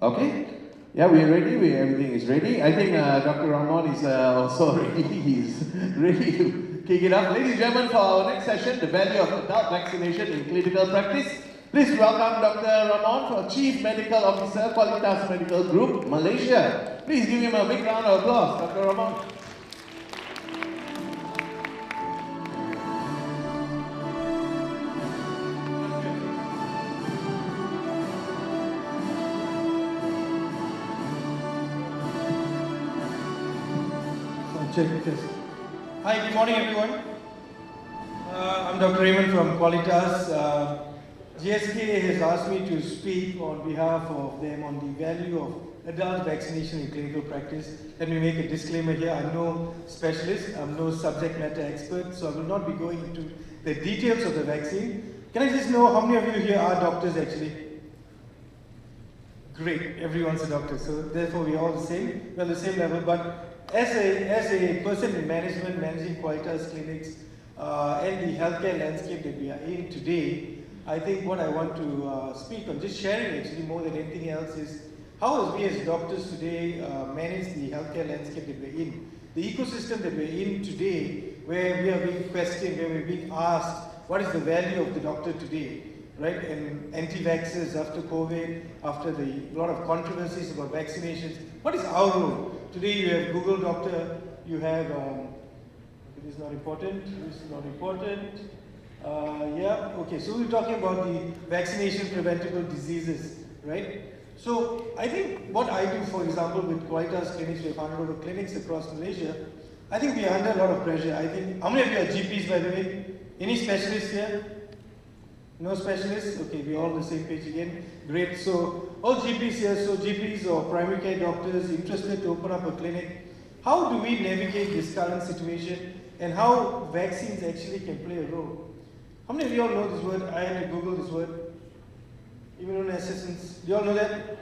Okay? Yeah, we're ready. Everything is ready. I think Dr. Ramon is also ready. He's ready to kick it up. Ladies and gentlemen, for our next session, the value of adult vaccination in clinical practice. Please welcome Dr. Ramon, Chief Medical Officer, Qualitas Medical Group, Malaysia. Please give him a big round of applause, Dr. Ramon. Hi, good morning everyone. I'm Dr. Raymond from Qualitas. GSK has asked me to speak on behalf of them on the value of adult vaccination in clinical practice. Let me make a disclaimer here. I'm no specialist, I'm no subject matter expert, so I will not be going into the details of the vaccine. Can I just know how many of you here are doctors actually? Great, everyone's a doctor, so therefore we're all the same, we're on the same level. But as a person in management, managing Qualitas clinics and the healthcare landscape that we are in today, I think what I want to speak on, just sharing actually more than anything else, is how we as doctors today manage the healthcare landscape that we're in. The ecosystem that we're in today, where we are being questioned, where we're being asked, what is the value of the doctor today? Right, and anti-vaxxers after COVID, after a lot of controversies about vaccinations. What is our role? Today you have Google Doctor, you have, it is not important, it is not important. Yeah, okay, so we're talking about the vaccination preventable diseases, right? So I think what I do, for example, with Qualitas clinics, we have 100 over clinics across Malaysia. I think we are under a lot of pressure. I think, how many of you are GPs by the way? Any specialists here? No specialists? Okay, we're all on the same page again. Great. So, all GPs here, so GPs or primary care doctors interested to open up a clinic. How do we navigate this current situation and how vaccines actually can play a role? How many of you all know this word? I had to Google this word. Immunosenescence. Do you all know that?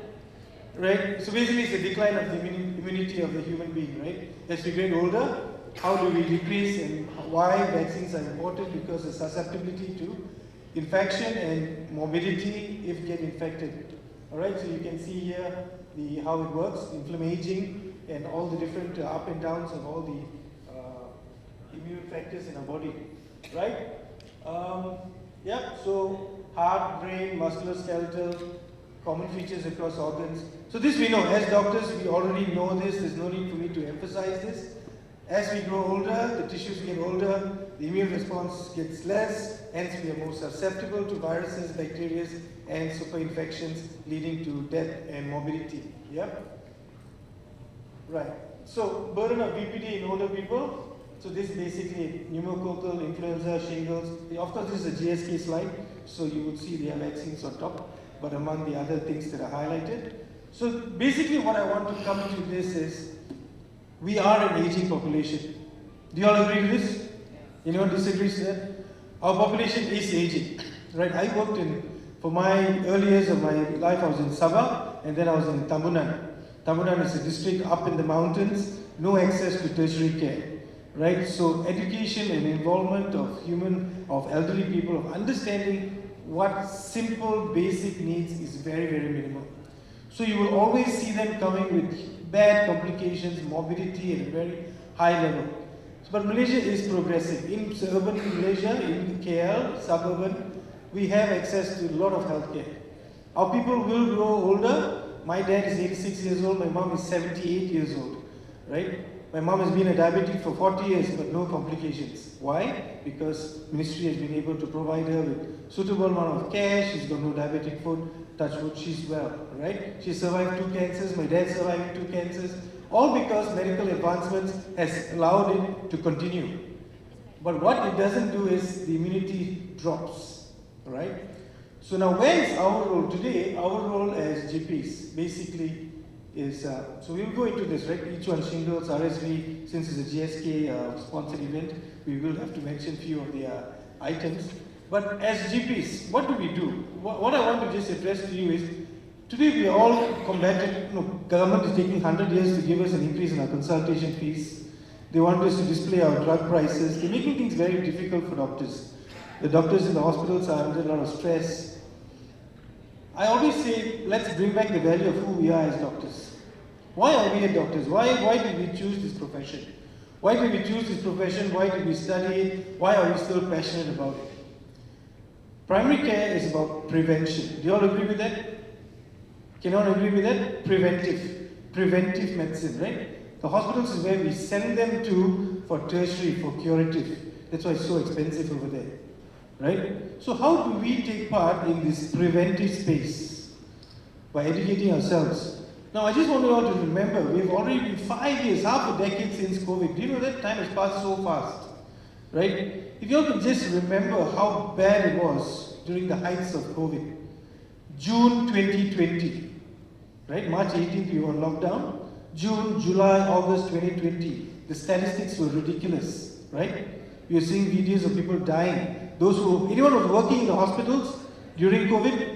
Right? So basically it's the decline of the immunity of the human being, right? As we get older, how do we decrease and why vaccines are important? Because the susceptibility to infection and morbidity if you get infected. All right, so you can see here how it works, inflammaging, and all the different up and downs of all the immune factors in our body. Right? Yeah, so heart, brain, musculoskeletal, common features across organs. So this we know, as doctors we already know this, there's no need for me to emphasize this. As we grow older, the tissues get older, the immune response gets less, hence we are more susceptible to viruses, bacteria, and superinfections leading to death and morbidity. Yeah? Right. So, burden of BPD in older people. So this is basically pneumococcal, influenza, shingles. Of course, this is a GSK slide, so you would see their vaccines on top, but among the other things that are highlighted. So basically what I want to come to this is, we are an aging population. Do you all agree with this? Anyone disagrees with that? Our population is aging, right? I worked for my early years of my life, I was in Sabah, and then I was in Tambunan. Tambunan is a district up in the mountains, no access to tertiary care, right? So education and involvement of elderly people, of understanding what simple basic needs is very, very minimal. So you will always see them coming with bad complications, morbidity at a very high level. But Malaysia is progressive. In urban Malaysia, in KL, suburban, we have access to a lot of healthcare. Our people will grow older. My dad is 86 years old, my mom is 78 years old, right? My mom has been a diabetic for 40 years, but no complications. Why? Because ministry has been able to provide her with suitable amount of care, she's got no diabetic foot, touch wood, she's well, right? She survived 2 cancers, my dad survived 2 cancers, all because medical advancements has allowed it to continue. But what it doesn't do is the immunity drops, right? So now where is our role today? Our role as GPs basically is, so we'll go into this, right? Each one, shingles, RSV, since it's a GSK sponsored event, we will have to mention a few of the items. But as GPs, what do we do? What I want to just address to you is, today we are all combated, government is taking 100 years to give us an increase in our consultation fees. They want us to display our drug prices. They're making things very difficult for doctors. The doctors in the hospitals are under a lot of stress. I always say, let's bring back the value of who we are as doctors. Why are we doctors? Why did we choose this profession? Why did we choose this profession? Why did we study it? Why are we still passionate about it? Primary care is about prevention. Do you all agree with that? Can you all agree with that? Preventive medicine, right? The hospitals is where we send them to for tertiary, for curative. That's why it's so expensive over there, right? So how do we take part in this preventive space? By educating ourselves. Now I just want you all to remember, we've already been 5 years, half a decade since COVID. Do you know that time has passed so fast, right? If you all can just remember how bad it was during the heights of COVID. June 2020, right? March 18th we were on lockdown. June, July, August 2020, the statistics were ridiculous, right? We are seeing videos of people dying. Anyone who was working in the hospitals during COVID?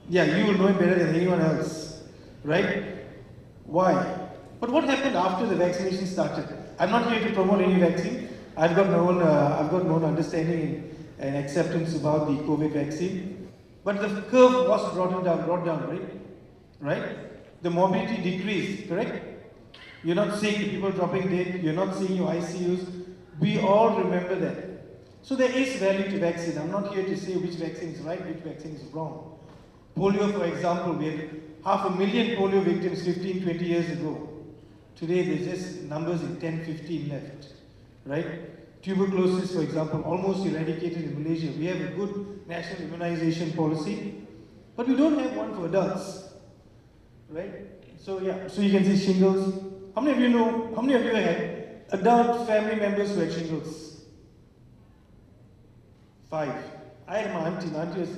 Yeah, you will know it better than anyone else, right? Why? But what happened after the vaccination started? I'm not here to promote any vaccine. I've got my own understanding and acceptance about the COVID vaccine. But the curve was brought down, right? Right? The morbidity decreased, correct? You're not seeing people dropping dead. You're not seeing your ICUs. We all remember that. So there is value to vaccine. I'm not here to say which vaccine is right, which vaccine is wrong. Polio, for example, we had 500,000 polio victims 15, 20 years ago. Today, there's just numbers in 10, 15 left, right? Tuberculosis, for example, almost eradicated in Malaysia. We have a good national immunization policy, but we don't have one for adults, right? So yeah, so you can see shingles. How many of you had adult family members who had shingles? 5. I had my auntie. My auntie was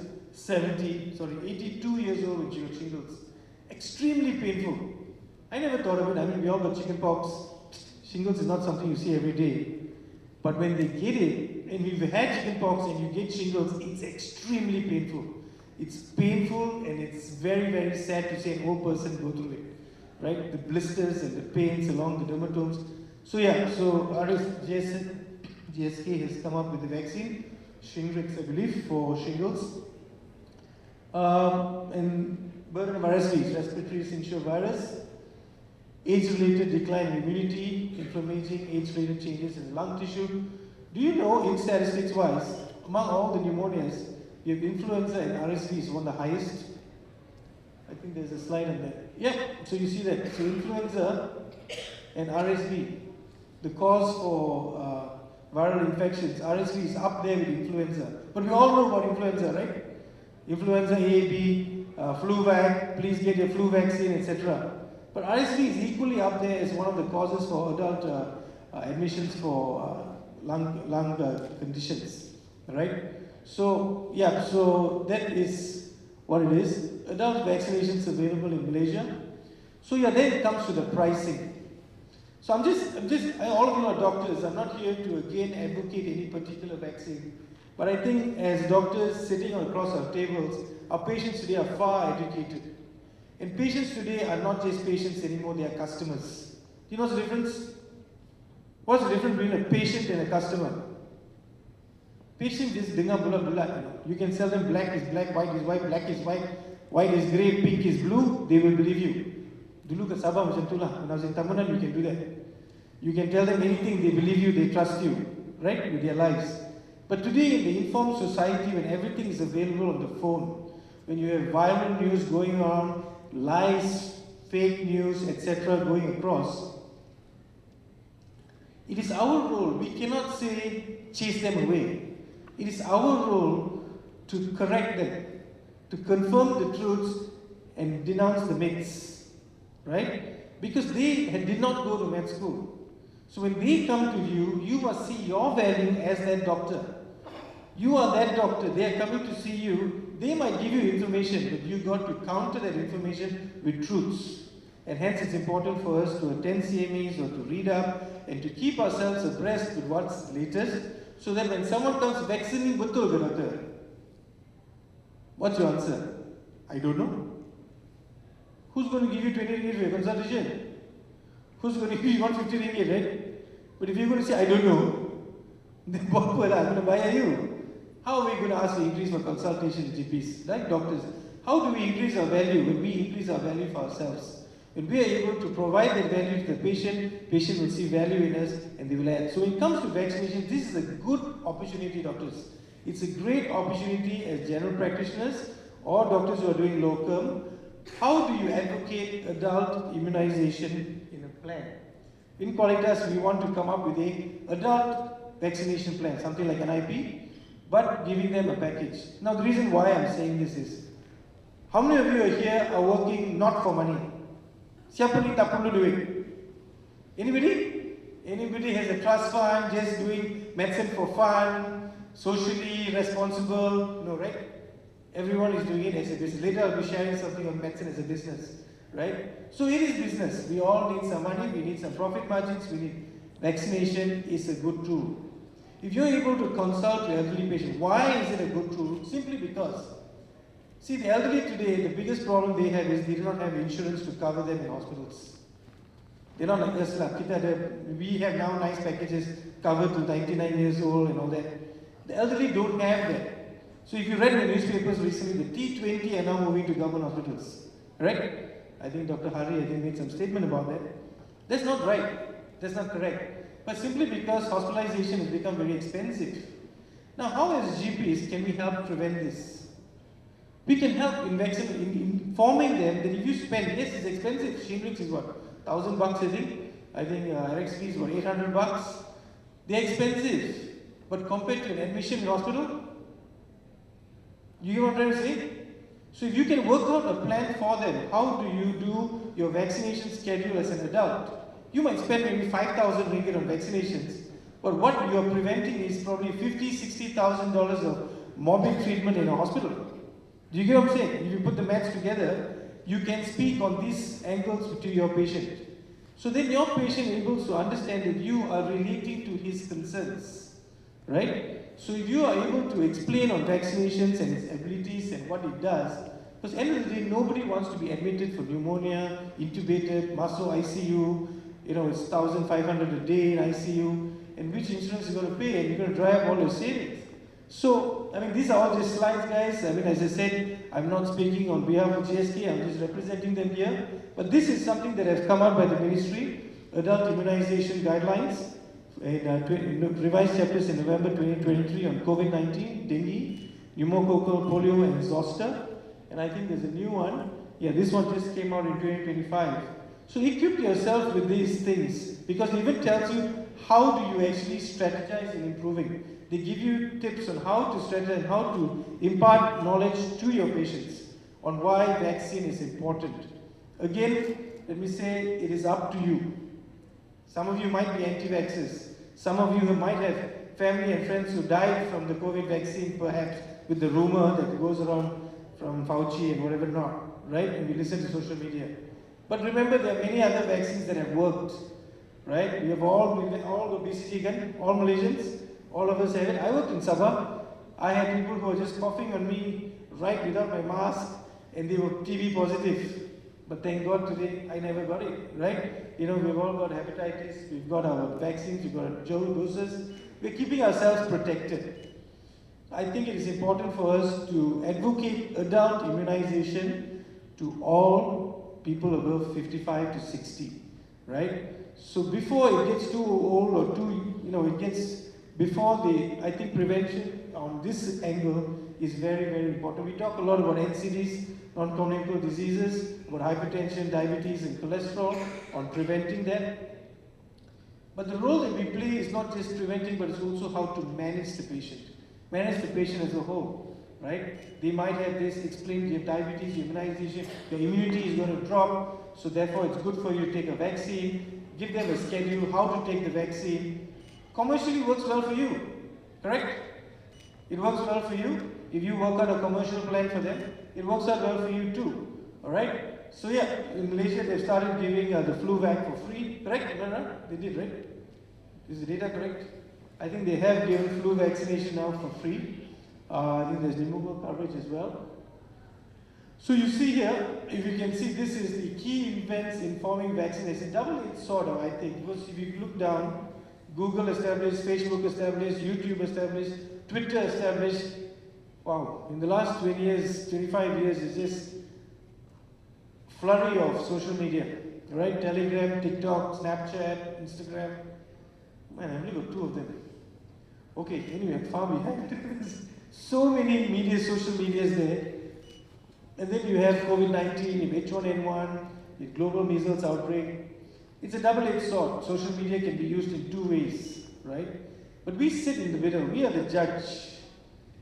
82 years old when she got shingles. Extremely painful. I never thought of it. I mean, we all got chicken pox. Shingles is not something you see every day. But when they get it, and we've had chicken pox and you get shingles, it's extremely painful. It's painful and it's very, very sad to see an old person go through it. Right? The blisters and the pains along the dermatomes. So yeah, GSK has come up with the vaccine, Shingrix, I believe, for shingles. And burden of RSV, respiratory syncytial virus, age-related decline in immunity, inflammation, age-related changes in the lung tissue. Do you know, in statistics-wise, among all the pneumonias, you have influenza and RSV is one of the highest. I think there's a slide on that. Yeah, so you see that. So influenza and RSV, the cause for viral infections, RSV is up there with influenza. But we all know about influenza, right? Influenza A, B, flu vac, please get your flu vaccine, etc. But RSV is equally up there as one of the causes for adult admissions for lung conditions, right? So yeah, so that is what it is. Adult vaccinations available in Malaysia. So yeah, then it comes to the pricing. So I'm just, all of you are doctors. I'm not here to again advocate any particular vaccine. But I think as doctors sitting across our tables, our patients today are far educated. And patients today are not just patients anymore, they are customers. Do you know what's the difference? What's the difference between a patient and a customer? Patient is dengar bulat-bulat. You can sell them black is black, white is white, black is white, white is grey, pink is blue, they will believe you. Dulu kat Sabah macam tu lah. When I was in Tamunan, you can do that. You can tell them anything, they believe you, they trust you, right? With their lives. But today in the informed society, when everything is available on the phone, when you have viral news going on, lies, fake news, etc. going across, it is our role. We cannot say chase them away. It is our role to correct them, to confirm the truths and denounce the myths, right? Because they did not go to med school. So when they come to you, you must see your value as that doctor. You are that doctor, they are coming to see you, they might give you information, but you got to counter that information with truths. And hence it's important for us to attend CMEs or to read up and to keep ourselves abreast with what's latest, so that when someone comes vaccinating betul ke doctor? What's your answer? I don't know. Who's going to give you 20 ringgit for your consultation? Who's going to give you 150 ringgit, right? But if you're going to say, I don't know, then what will I'm going to buy you? How are we going to ask for increase for consultation in GPs, right? Doctors. How do we increase our value when we increase our value for ourselves? When we are able to provide that value to the patient will see value in us and they will add. So when it comes to vaccination, this is a good opportunity, doctors. It's a great opportunity as general practitioners or doctors who are doing locum. How do you advocate adult immunization in a plan? In Qualitas, we want to come up with an adult vaccination plan, something like an IP, but giving them a package. Now, the reason why I'm saying this is, how many of you are here are working not for money? Siapa ni tak perlu duit? Anybody? Anybody has a trust fund, just doing medicine for fun, socially responsible? No, right? Everyone is doing it as a business. Later I'll be sharing something on medicine as a business, right? So it is business. We all need some money, we need some profit margins, we need vaccination is a good tool. If you're able to consult your elderly patient, why is it a good tool? Simply because, see, the elderly today, the biggest problem they have is they do not have insurance to cover them in hospitals. They're not like us. We have now nice packages covered to 99 years old and all that. The elderly don't have that. So if you read in the newspapers recently, the T20 are now moving to government hospitals. Right? I think Dr. Hari made some statement about that. That's not right. That's not correct. But simply because hospitalization has become very expensive. Now, how as GPs can we help prevent this? We can help in informing them that if you spend, yes, it's expensive. Shingrix is what? $1,000 I think. I think RXV is what? $800. They're expensive. But compared to an admission in hospital, you get what I'm trying to say? So if you can work out a plan for them, how do you do your vaccination schedule as an adult? You might spend maybe 5,000 ringgit on vaccinations, but what you are preventing is probably $50,000-$60,000 of morbid treatment in a hospital. Do you get what I'm saying? If you put the maths together, you can speak on these angles to your patient. So then your patient is able to understand that you are relating to his concerns, right? So if you are able to explain on vaccinations and its abilities and what it does, because at the end of the day, nobody wants to be admitted for pneumonia, intubated, muscle ICU, it's 1,500 a day in ICU, and which insurance is going to pay, and you're going to dry up all your savings. So, these are all just slides, guys. As I said, I'm not speaking on behalf of GSK, I'm just representing them here. But this is something that has come out by the ministry, adult immunization guidelines, in revised chapters in November 2023 on COVID-19, dengue, pneumococcal polio, and zoster. And I think there's a new one. Yeah, this one just came out in 2025. So equip yourself with these things, because it even tells you how do you actually strategize in improving. They give you tips on how to strategize and how to impart knowledge to your patients on why vaccine is important. Again, let me say it is up to you. Some of you might be anti-vaxxers. Some of you might have family and friends who died from the COVID vaccine, perhaps with the rumor that goes around from Fauci and whatever not, right? And we listen to social media. But remember, there are many other vaccines that have worked, right? We have all got BCG again, all Malaysians, all of us have it. I worked in Sabah. I had people who were just coughing on me right without my mask, and they were TB positive. But thank God today I never got it, right? We've all got hepatitis, we've got our vaccines, we've got our doses. We're keeping ourselves protected. I think it is important for us to advocate adult immunization to all people above 55 to 60, right? So before it gets too old or I think prevention on this angle is very, very important. We talk a lot about NCDs, non-communicable diseases, about hypertension, diabetes, and cholesterol, on preventing that. But the role that we play is not just preventing, but it's also how to manage the patient as a whole, right? They might have this explained, your diabetes, your immunization, your immunity is going to drop, so therefore it's good for you to take a vaccine, give them a schedule, how to take the vaccine. Commercially works well for you, correct? It works well for you. If you work out a commercial plan for them, it works out well for you too, all right? So yeah, in Malaysia they've started giving the flu vac for free, correct? No, they did, right? Is the data correct? I think they have given flu vaccination now for free. I think there's pneumococcal coverage as well. So you see here, if you can see, this is the key events informing vaccination. Double-edged sword, I think, because if you look down, Google established, Facebook established, YouTube established, Twitter established, wow, in the last 20 years, 25 years, it's just flurry of social media, right? Telegram, TikTok, Snapchat, Instagram. Man, I've only got 2 of them. Okay, anyway, I'm far behind. So many media, social medias there. And then you have COVID-19, you have H1N1, the global measles outbreak. It's a double-edged sword. Social media can be used in 2 ways, right? But we sit in the middle. We are the judge.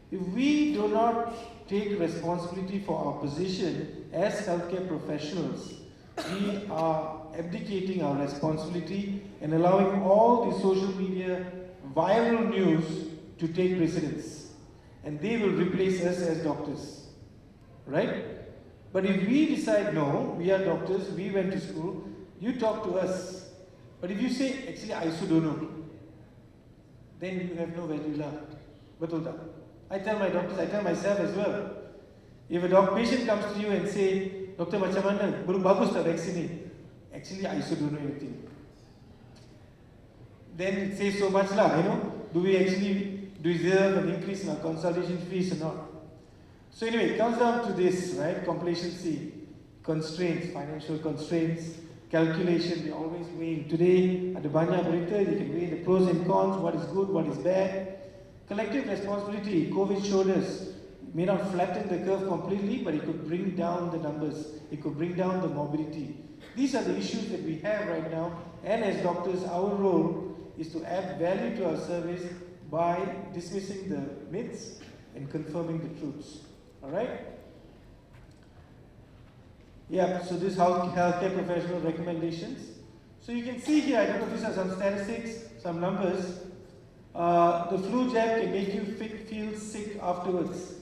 If we do not take responsibility for our position as healthcare professionals, we are abdicating our responsibility and allowing all the social media viral news to take precedence. And they will replace us as doctors. Right? But if we decide, no, we are doctors, we went to school, you talk to us. But if you say, actually, I also don't know, then you have no value left. Betul tak? I tell my doctors, I tell myself as well. If a patient comes to you and say, Doctor, macam mana? Belum bagus tak vaksin ni? Actually, I also don't know anything. Then it says so much lah, you know. Do we actually deserve an increase in our consultation fees or not? So anyway, it comes down to this, right? Complacency, constraints, financial constraints, calculation, we're always weighing. Today, at the banyak berita, you can weigh the pros and cons, what is good, what is bad. Collective responsibility, COVID showed us, it may not flatten the curve completely, but it could bring down the numbers. It could bring down the morbidity. These are the issues that we have right now, and as doctors, our role is to add value to our service by dismissing the myths and confirming the truths. Alright? Yeah, so this is healthcare professional recommendations. So you can see here, I don't know if these are some statistics, some numbers. The flu jab can make you feel sick afterwards.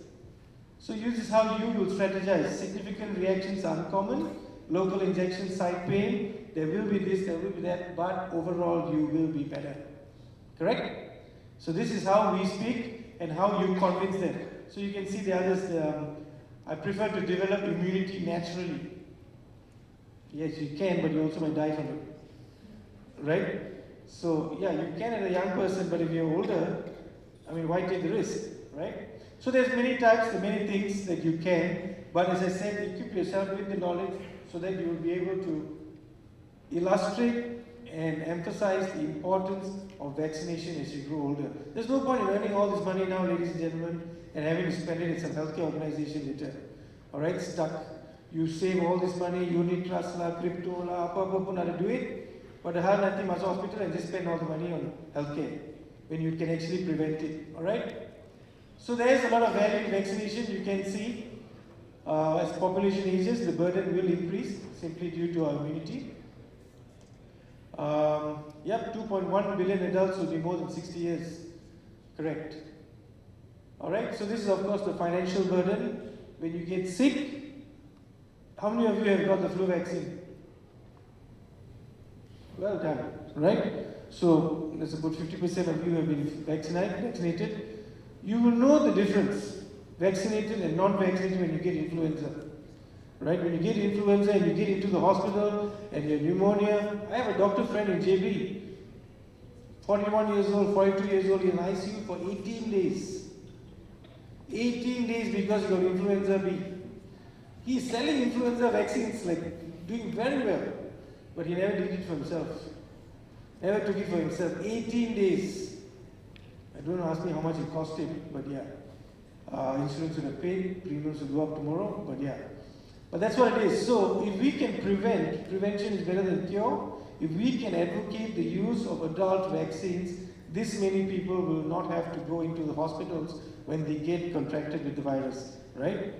So this is how you will strategize. Significant reactions are uncommon. Local injection site pain, there will be this, there will be that, but overall you will be better. Correct? So this is how we speak and how you convince them. So you can see the others, I prefer to develop immunity naturally. Yes, you can, but you also might die from it. Right? So yeah, you can as a young person, but if you're older, I mean, why take the risk, right? So there's many types, there are many things that you can, but as I said, equip yourself with the knowledge so that you will be able to illustrate and emphasize the importance of vaccination as you grow older. There's no point in earning all this money now, ladies and gentlemen, and having to spend it in some healthcare organization later. Alright, stuck. You save all this money, unit trust lah, crypto lah, apa-apa pun ada duit, but hal nanti masuk hospital and just spend all the money on healthcare when you can actually prevent it. Alright? So there's a lot of value in vaccination. You can see as population ages, the burden will increase simply due to our immunity. 2.1 billion adults will be more than 60 years. Correct. Alright, so this is of course the financial burden. When you get sick, how many of you have got the flu vaccine? Well done, right? So there's about 50% of you have been vaccinated. You will know the difference, vaccinated and non-vaccinated, when you get influenza. Right? When you get influenza and you get into the hospital and you have pneumonia. I have a doctor friend in JB, 41 years old, 42 years old, in ICU for 18 days. 18 days because he got influenza B. He's selling influenza vaccines, like doing very well, but he never did it for himself. Never took it for himself. 18 days. I don't ask me how much it cost him, but yeah. Insurance would have paid, premiums will go up tomorrow, but yeah. But that's what it is. So if we can prevent, prevention is better than cure. If we can advocate the use of adult vaccines, this many people will not have to go into the hospitals when they get contracted with the virus, right?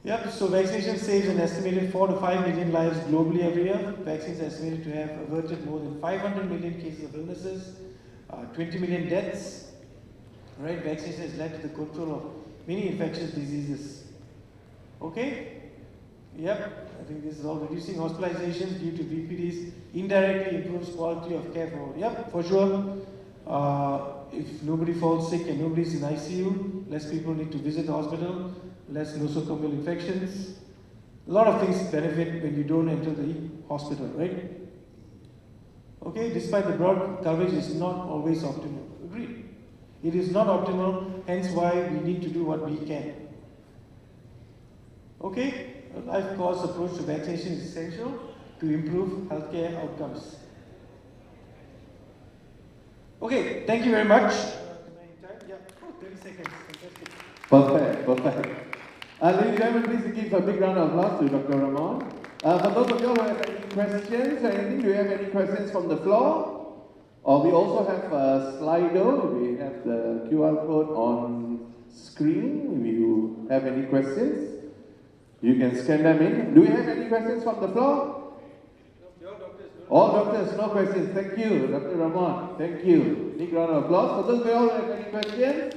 Yep, so vaccination saves an estimated 4 to 5 million lives globally every year. Vaccines are estimated to have averted more than 500 million cases of illnesses, 20 million deaths. Right? Vaccination has led to the control of many infectious diseases. Okay? Yep, I think this is all reducing hospitalizations due to VPDs, indirectly improves quality of care for, yep, for sure. If nobody falls sick and nobody's in ICU, less people need to visit the hospital, less nosocomial infections. A lot of things benefit when you don't enter the hospital, right? Okay, despite the broad coverage is not always optimal. Agreed. It is not optimal, hence why we need to do what we can. Okay? A life course approach to vaccination is essential to improve healthcare outcomes. Okay, thank you very much. Yeah, 30 seconds. Fantastic. Perfect. Ladies and gentlemen, please give a big round of applause to Dr. Ramon. For those of you who have any questions or anything, do you have any questions from the floor? Or we also have a Slido. We have the QR code on screen. If you have any questions, you can scan them in. Do we have any questions from the floor? All doctors, no questions. Thank you, Dr. Ramon. Thank you. Big round of applause. For those of you who have any questions.